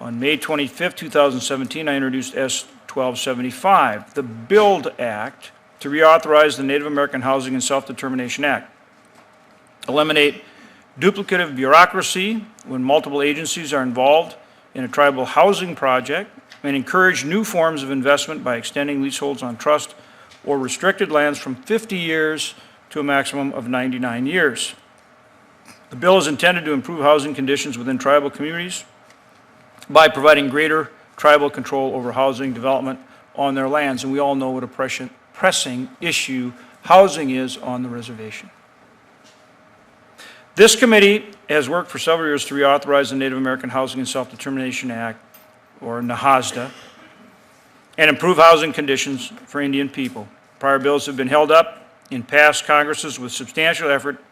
On May 25, 2017, I introduced S. 1275, the BUILD Act, to reauthorize the Native American Housing and Self-Determination Act, eliminate duplicative bureaucracy when multiple agencies are involved in a tribal housing project, and encourage new forms of investment by extending leaseholds on trust or restricted lands from 50 years to a maximum of 99 years. The bill is intended to improve housing conditions within tribal communities by providing greater tribal control over housing development on their lands, and we all know what a pressing issue housing is on the reservation. This committee has worked for several years to reauthorize the Native American Housing and Self-Determination Act, or NAHASDA, and improve housing conditions for Indian people. Prior bills have been held up in past Congresses with substantial effort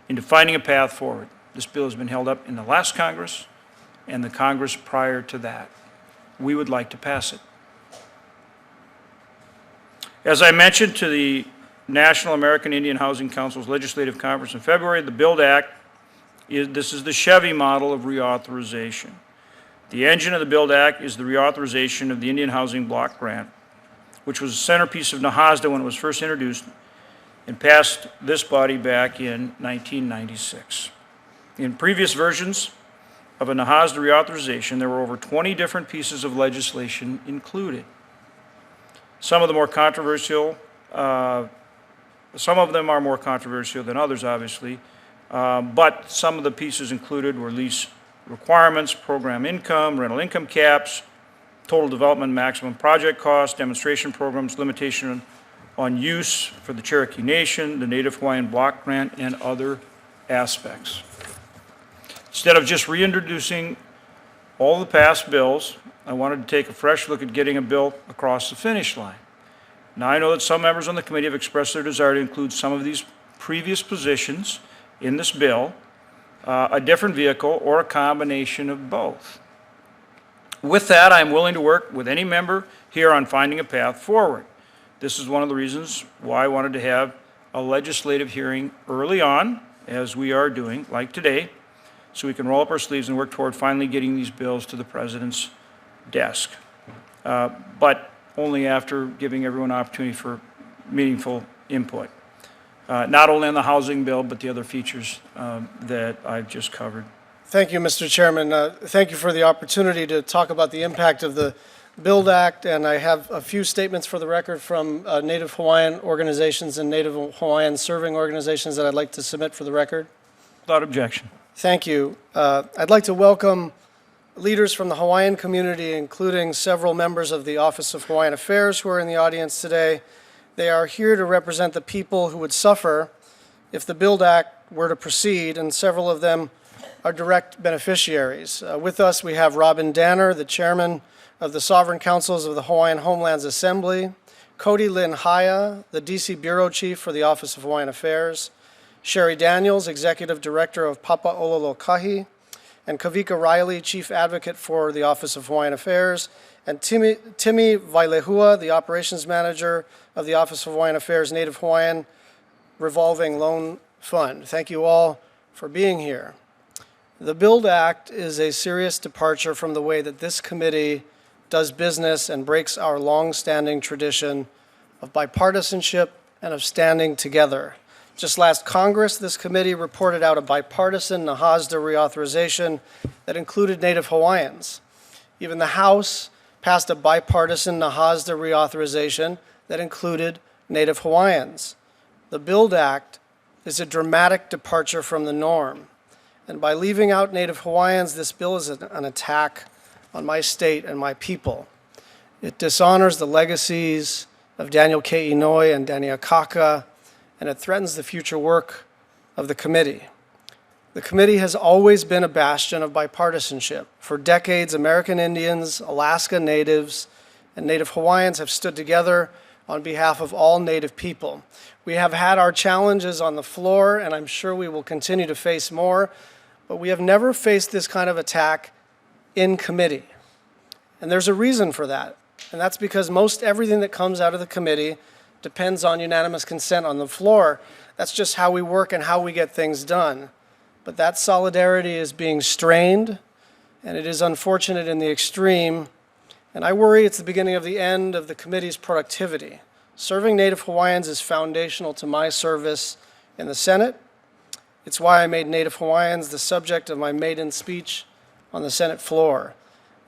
into finding a path forward. This bill has been held up in the last Congress and the Congress prior to that. We would like to pass it. As I mentioned to the National American Indian Housing Council's Legislative Conference in February, the BUILD Act, this is the Chevy model of reauthorization. The engine of the BUILD Act is the reauthorization of the Indian Housing Block Grant, which was a centerpiece of NAHASDA when it was first introduced and passed this body back in 1996. In previous versions of a NAHASDA reauthorization, there were over 20 different pieces of legislation included. Some of them are more controversial than others, obviously, but some of the pieces included were lease requirements, program income, rental income caps, total development maximum project cost, demonstration programs, limitation on use for the Cherokee Nation, the Native Hawaiian Block Grant, and other aspects. Instead of just reintroducing all the past bills, I wanted to take a fresh look at getting a bill across the finish line. Now, I know that some members on the committee have expressed their desire to include some of these previous positions in this bill, a different vehicle, or a combination of both. With that, I'm willing to work with any member here on finding a path forward. This is one of the reasons why I wanted to have a legislative hearing early on, as we are doing, like today, so we can roll up our sleeves and work toward finally getting these bills to the President's desk. But only after giving everyone an opportunity for meaningful input. Not only on the housing bill, but the other features that I've just covered. Thank you, Mr. Chairman. Thank you for the opportunity to talk about the impact of the BUILD Act, and I have a few statements for the record from Native Hawaiian organizations and Native Hawaiian serving organizations that I'd like to submit for the record. Without objection. Thank you. I'd like to welcome leaders from the Hawaiian community, including several members of the Office of Hawaiian Affairs who are in the audience today. They are here to represent the people who would suffer if the BUILD Act were to proceed, and several of them are direct beneficiaries. With us, we have Robin Danner, the chairman of the Sovereign Councils of the Hawaiian Homelands Assembly, Cody Lynn Haya, the D.C. Bureau Chief for the Office of Hawaiian Affairs, Sherry Daniels, Executive Director of Papa'ololokahi, and Kavika Riley, Chief Advocate for the Office of Hawaiian Affairs, and Timi Vailehua, the Operations Manager of the Office of Hawaiian Affairs Native Hawaiian Revolving Loan Fund. Thank you all for being here. The BUILD Act is a serious departure from the way that this committee does business and breaks our long-standing tradition of bipartisanship and of standing together. Just last Congress, this committee reported out a bipartisan NAHASDA reauthorization that included Native Hawaiians. Even the House passed a bipartisan NAHASDA reauthorization that included Native Hawaiians. The BUILD Act is a dramatic departure from the norm. And by leaving out Native Hawaiians, this bill is an attack on my state and my people. It dishonors the legacies of Daniel K. Inouye and Daniel Kaka, and it threatens the future work of the committee. The committee has always been a bastion of bipartisanship. For decades, American Indians, Alaska Natives, and Native Hawaiians have stood together on behalf of all Native people. We have had our challenges on the floor, and I'm sure we will continue to face more, but we have never faced this kind of attack in committee. And there's a reason for that, and that's because most everything that comes out of the committee depends on unanimous consent on the floor. That's just how we work and how we get things done. But that solidarity is being strained and it is unfortunate in the extreme, and I worry it's the beginning of the end of the committee's productivity. Serving Native Hawaiians is foundational to my service in the Senate. It's why I made Native Hawaiians the subject of my maiden speech on the Senate floor.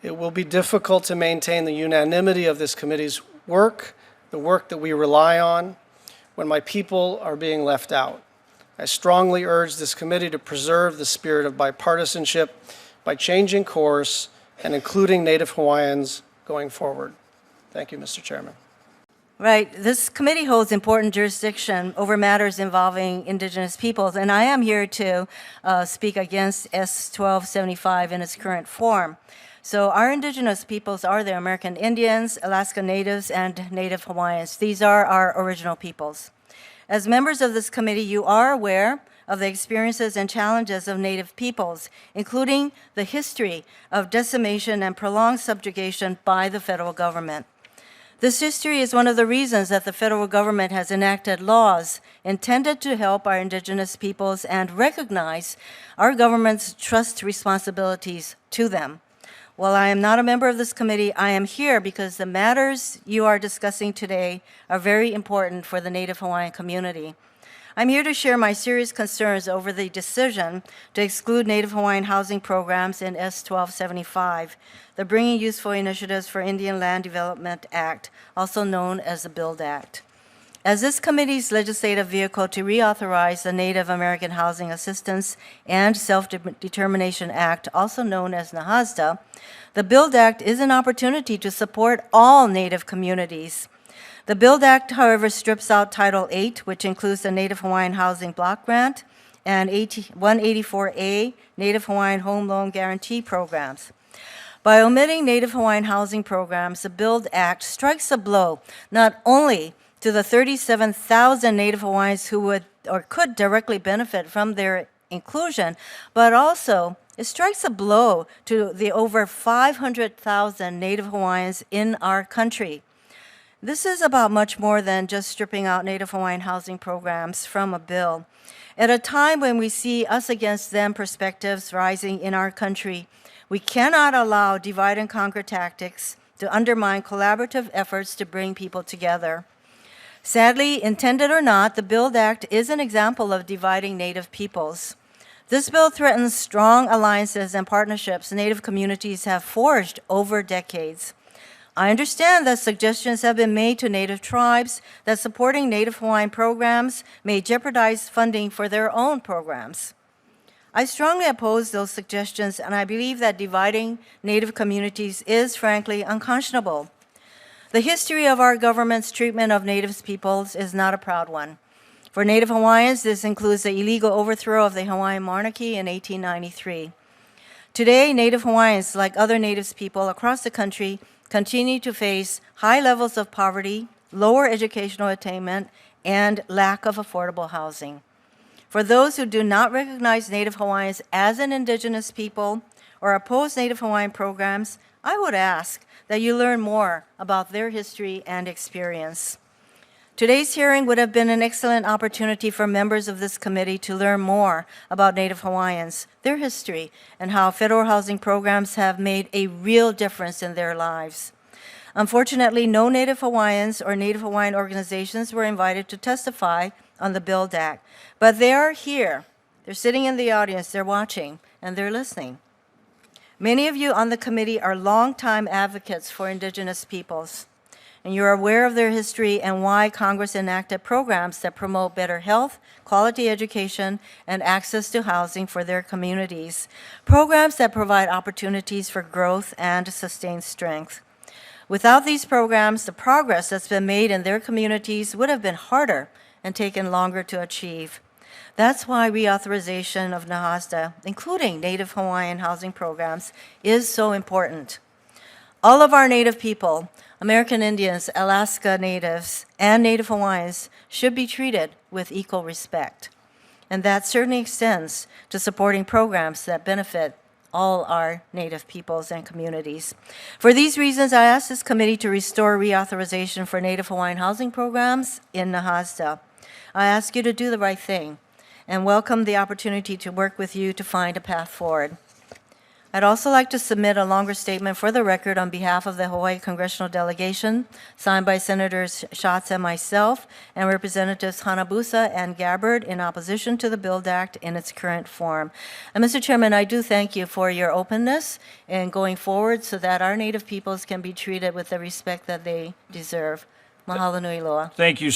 It will be difficult to maintain the unanimity of this committee's work, the work that we rely on, when my people are being left out. I strongly urge this committee to preserve the spirit of bipartisanship by changing course and including Native Hawaiians going forward. Thank you, Mr. Chairman. Right. This committee holds important jurisdiction over matters involving Indigenous peoples, and I am here to speak against S 1275 in its current form. So our Indigenous peoples are the American Indians, Alaska Natives, and Native Hawaiians. These are our original peoples. As members of this committee, you are aware of the experiences and challenges of Native peoples, including the history of decimation and prolonged subjugation by the federal government. This history is one of the reasons that the federal government has enacted laws intended to help our Indigenous peoples and recognize our government's trust responsibilities to them. While I am not a member of this committee, I am here because the matters you are discussing today are very important for the Native Hawaiian community. I'm here to share my serious concerns over the decision to exclude Native Hawaiian housing programs in S 1275, the Bringing Useful Initiatives for Indian Land Development Act, also known as the BUILD Act. As this committee's legislative vehicle to reauthorize the Native American Housing Assistance and Self-Determination Act, also known as NAHASDA, the BUILD Act is an opportunity to support all Native communities. The BUILD Act, however, strips out Title VIII, which includes the Native Hawaiian Housing Block Grant and 184A, Native Hawaiian Home Loan Guarantee Programs. By omitting Native Hawaiian housing programs, the BUILD Act strikes a blow not only to the 37,000 Native Hawaiians who would or could directly benefit from their inclusion, but also it strikes a blow to the over 500,000 Native Hawaiians in our country. This is about much more than just stripping out Native Hawaiian housing programs from a bill. At a time when we see us against them perspectives rising in our country, we cannot allow divide and conquer tactics to undermine collaborative efforts to bring people together. Sadly, intended or not, the BUILD Act is an example of dividing Native peoples. This bill threatens strong alliances and partnerships Native communities have forged over decades. I understand that suggestions have been made to Native tribes that supporting Native Hawaiian programs may jeopardize funding for their own programs. I strongly oppose those suggestions, and I believe that dividing Native communities is, frankly, unconscionable. The history of our government's treatment of Native peoples is not a proud one. For Native Hawaiians, this includes the illegal overthrow of the Hawaiian monarchy in 1893. Today, Native Hawaiians, like other Native people across the country, continue to face high levels of poverty, lower educational attainment, and lack of affordable housing. For those who do not recognize Native Hawaiians as an Indigenous people or oppose Native Hawaiian programs, I would ask that you learn more about their history and experience. Today's hearing would have been an excellent opportunity for members of this committee to learn more about Native Hawaiians, their history, and how federal housing programs have made a real difference in their lives. Unfortunately, no Native Hawaiians or Native Hawaiian organizations were invited to testify on the BUILD Act, but they are here. They're sitting in the audience, they're watching, and they're listening. Many of you on the committee are longtime advocates for Indigenous peoples, and you're aware of their history and why Congress enacted programs that promote better health, quality education, and access to housing for their communities, programs that provide opportunities for growth and sustained strength. Without these programs, the progress that's been made in their communities would have been harder and taken longer to achieve. That's why reauthorization of NAHASDA, including Native Hawaiian housing programs, is so important. All of our Native people, American Indians, Alaska Natives, and Native Hawaiians should be treated with equal respect. And that certainly extends to supporting programs that benefit all our Native peoples and communities. For these reasons, I ask this committee to restore reauthorization for Native Hawaiian housing programs in NAHASDA. I ask you to do the right thing and welcome the opportunity to work with you to find a path forward. I'd also like to submit a longer statement for the record on behalf of the Hawaii Congressional Delegation, signed by Senators Schatz and myself, and Representatives Hanabusa and Gabbard in opposition to the BUILD Act in its current form. And Mr. Chairman, I do thank you for your openness in going forward so that our Native peoples can be treated with the respect that they deserve. Mahalo nui loa. Thank you,